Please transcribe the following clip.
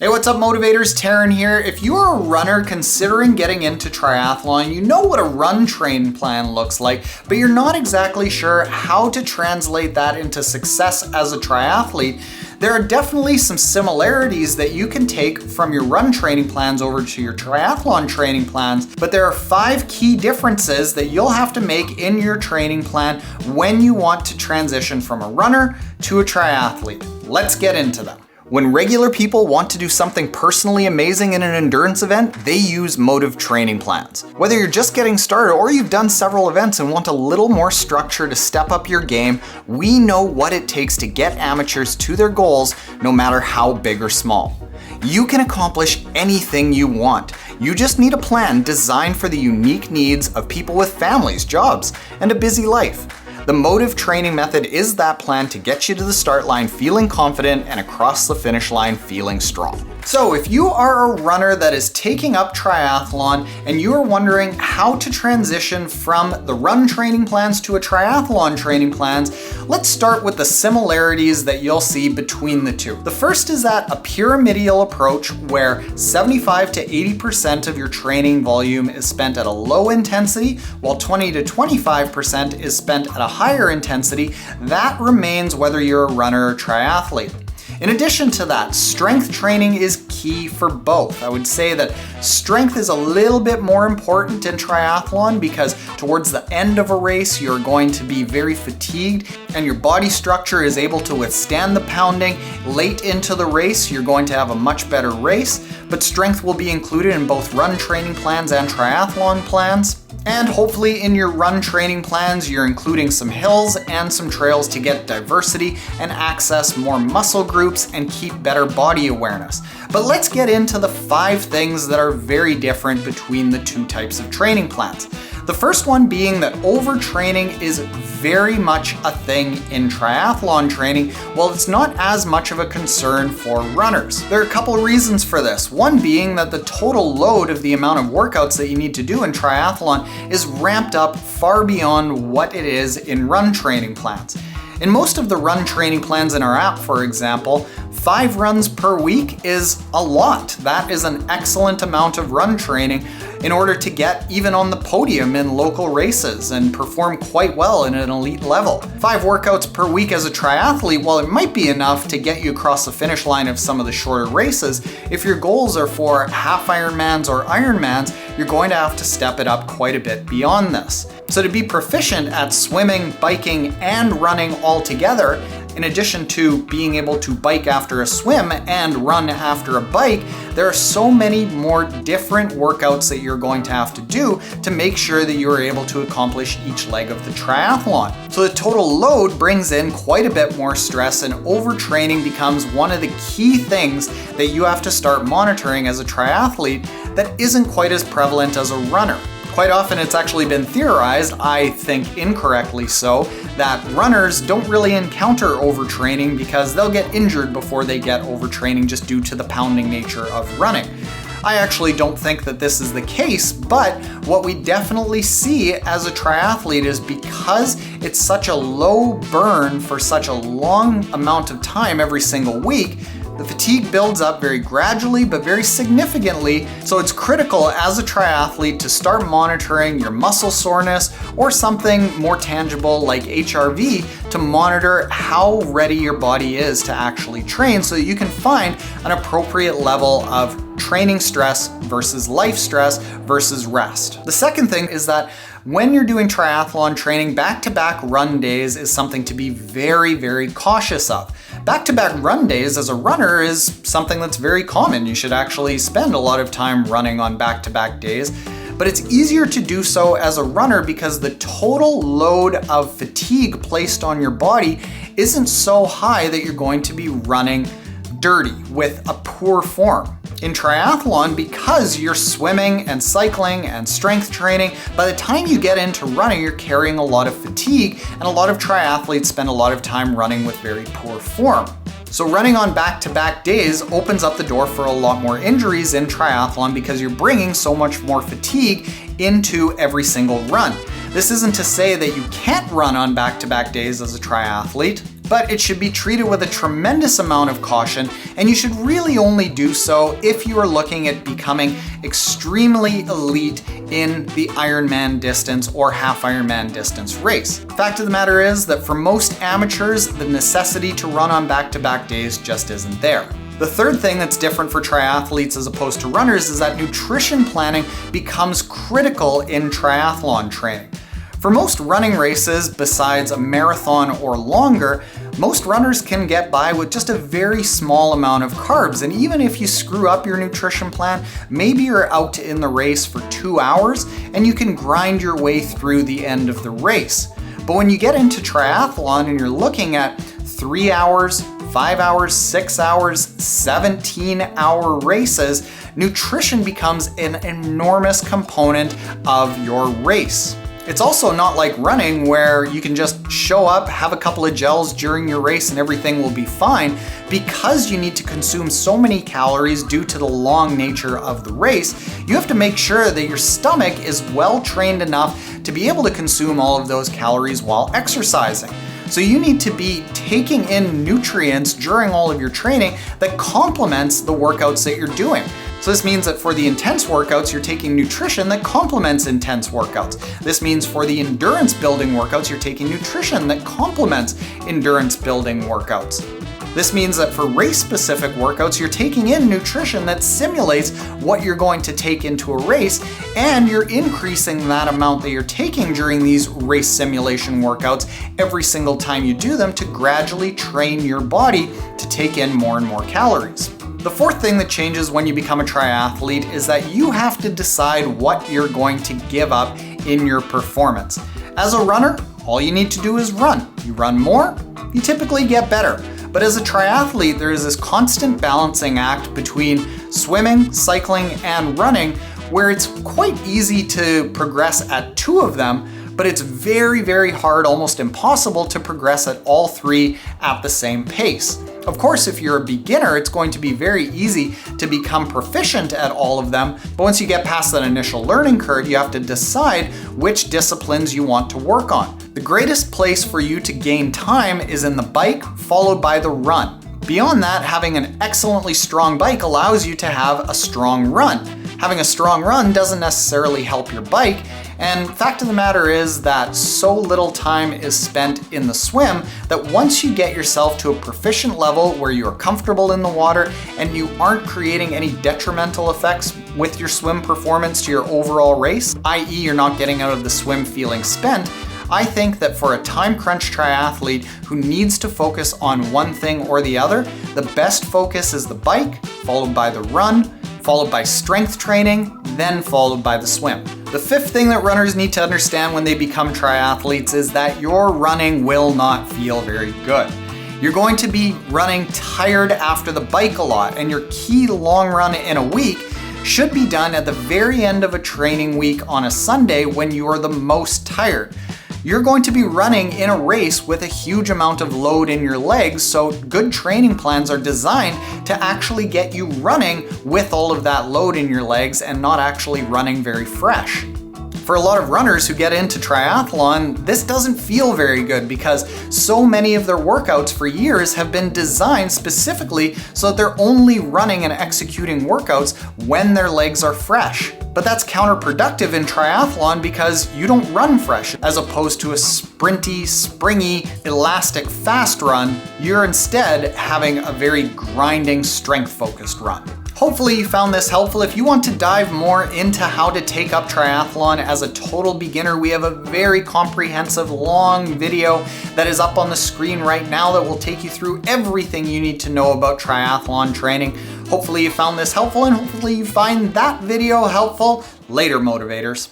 Hey, what's up motivators? Taren here. If you are a runner considering getting into triathlon, you know what a run train plan looks like, but you're not exactly sure how to translate that into success as a triathlete. There are definitely some similarities that you can take from your run training plans over to your triathlon training plans, but there are 5 key differences that you'll have to make in your training plan when you want to transition from a runner to a triathlete. Let's get into them. When regular people want to do something personally amazing in an endurance event, they use motive training plans. Whether you're just getting started or you've done several events and want a little more structure to step up your game, we know what it takes to get amateurs to their goals, no matter how big or small. You can accomplish anything you want. You just need a plan designed for the unique needs of people with families, jobs, and a busy life. The motive training method is that plan to get you to the start line feeling confident and across the finish line feeling strong. So if you are a runner that is taking up triathlon and you are wondering how to transition from the run training plans to a triathlon training plans, let's start with the similarities that you'll see between the two. The first is that a pyramidal approach where 75 to 80% of your training volume is spent at a low intensity, while 20 to 25% is spent at a higher intensity. That remains whether you're a runner or triathlete. In addition to that, strength training is key for both. I would say that strength is a little bit more important in triathlon because towards the end of a race, you're going to be very fatigued and your body structure is able to withstand the pounding. Late into the race, you're going to have a much better race, but strength will be included in both run training plans and triathlon plans. And hopefully in your run training plans, you're including some hills and some trails to get diversity and access more muscle groups and keep better body awareness. But let's get into the 5 things that are very different between the 2 types of training plans. The first one being that overtraining is very much a thing in triathlon training, while it's not as much of a concern for runners. There are a couple of reasons for this. One being that the total load of the amount of workouts that you need to do in triathlon is ramped up far beyond what it is in run training plans. In most of the run training plans in our app, for example, 5 runs per week is a lot. That is an excellent amount of run training in order to get even on the podium in local races and perform quite well in an elite level. 5 workouts per week as a triathlete, while it might be enough to get you across the finish line of some of the shorter races, if your goals are for half Ironmans or Ironmans, you're going to have to step it up quite a bit beyond this. So to be proficient at swimming, biking, and running all together, in addition to being able to bike after a swim and run after a bike, there are so many more different workouts that you're going to have to do to make sure that you're able to accomplish each leg of the triathlon. So the total load brings in quite a bit more stress, and overtraining becomes one of the key things that you have to start monitoring as a triathlete that isn't quite as prevalent as a runner. Quite often it's actually been theorized, I think incorrectly so, that runners don't really encounter overtraining because they'll get injured before they get overtraining just due to the pounding nature of running. I actually don't think that this is the case, but what we definitely see as a triathlete is because it's such a low burn for such a long amount of time every single week, the fatigue builds up very gradually but very significantly, so it's critical as a triathlete to start monitoring your muscle soreness or something more tangible like HRV to monitor how ready your body is to actually train so that you can find an appropriate level of training stress versus life stress versus rest. The second thing is that when you're doing triathlon training, back-to-back run days is something to be very, very cautious of. Back-to-back run days as a runner is something that's very common. You should actually spend a lot of time running on back-to-back days, but it's easier to do so as a runner because the total load of fatigue placed on your body isn't so high that you're going to be running dirty with a poor form. In triathlon, because you're swimming and cycling and strength training, by the time you get into running, you're carrying a lot of fatigue, and a lot of triathletes spend a lot of time running with very poor form. So running on back-to-back days opens up the door for a lot more injuries in triathlon because you're bringing so much more fatigue into every single run. This isn't to say that you can't run on back-to-back days as a triathlete. but it should be treated with a tremendous amount of caution, and you should really only do so if you are looking at becoming extremely elite in the Ironman distance or half Ironman distance race. Fact of the matter is that for most amateurs, the necessity to run on back-to-back days just isn't there. The third thing that's different for triathletes as opposed to runners is that nutrition planning becomes critical in triathlon training. For most running races, besides a marathon or longer, most runners can get by with just a very small amount of carbs. And even if you screw up your nutrition plan, maybe you're out in the race for 2 hours and you can grind your way through the end of the race. But when you get into triathlon and you're looking at 3 hours, 5 hours, 6 hours, 17-hour races, nutrition becomes an enormous component of your race. It's also not like running where you can just show up, have a couple of gels during your race and everything will be fine. Because you need to consume so many calories due to the long nature of the race, you have to make sure that your stomach is well trained enough to be able to consume all of those calories while exercising. So you need to be taking in nutrients during all of your training that complements the workouts that you're doing. So this means that for the intense workouts, you're taking nutrition that complements intense workouts. This means for the endurance building workouts, you're taking nutrition that complements endurance building workouts. This means that for race-specific workouts, you're taking in nutrition that simulates what you're going to take into a race, and you're increasing that amount that you're taking during these race simulation workouts every single time you do them to gradually train your body to take in more and more calories. The fourth thing that changes when you become a triathlete is that you have to decide what you're going to give up in your performance. As a runner, all you need to do is run. You run more, you typically get better. But as a triathlete, there is this constant balancing act between swimming, cycling, and running, where it's quite easy to progress at 2 of them, but it's very, very hard, almost impossible to progress at all 3 at the same pace. Of course, if you're a beginner, it's going to be very easy to become proficient at all of them, but once you get past that initial learning curve, you have to decide which disciplines you want to work on. The greatest place for you to gain time is in the bike, followed by the run. Beyond that, having an excellently strong bike allows you to have a strong run. Having a strong run doesn't necessarily help your bike, and fact of the matter is that so little time is spent in the swim that once you get yourself to a proficient level where you are comfortable in the water and you aren't creating any detrimental effects with your swim performance to your overall race, i.e. you're not getting out of the swim feeling spent, I think that for a time crunch triathlete who needs to focus on one thing or the other, the best focus is the bike, followed by the run, followed by strength training, then followed by the swim. The fifth thing that runners need to understand when they become triathletes is that your running will not feel very good. You're going to be running tired after the bike a lot, and your key long run in a week should be done at the very end of a training week on a Sunday when you are the most tired. You're going to be running in a race with a huge amount of load in your legs, so good training plans are designed to actually get you running with all of that load in your legs and not actually running very fresh. For a lot of runners who get into triathlon, this doesn't feel very good because so many of their workouts for years have been designed specifically so that they're only running and executing workouts when their legs are fresh. But that's counterproductive in triathlon because you don't run fresh. As opposed to a sprinty, springy, elastic, fast run, you're instead having a very grinding, strength-focused run. Hopefully you found this helpful. If you want to dive more into how to take up triathlon as a total beginner, we have a very comprehensive long video that is up on the screen right now that will take you through everything you need to know about triathlon training. Hopefully you found this helpful, and hopefully you find that video helpful. Later, motivators.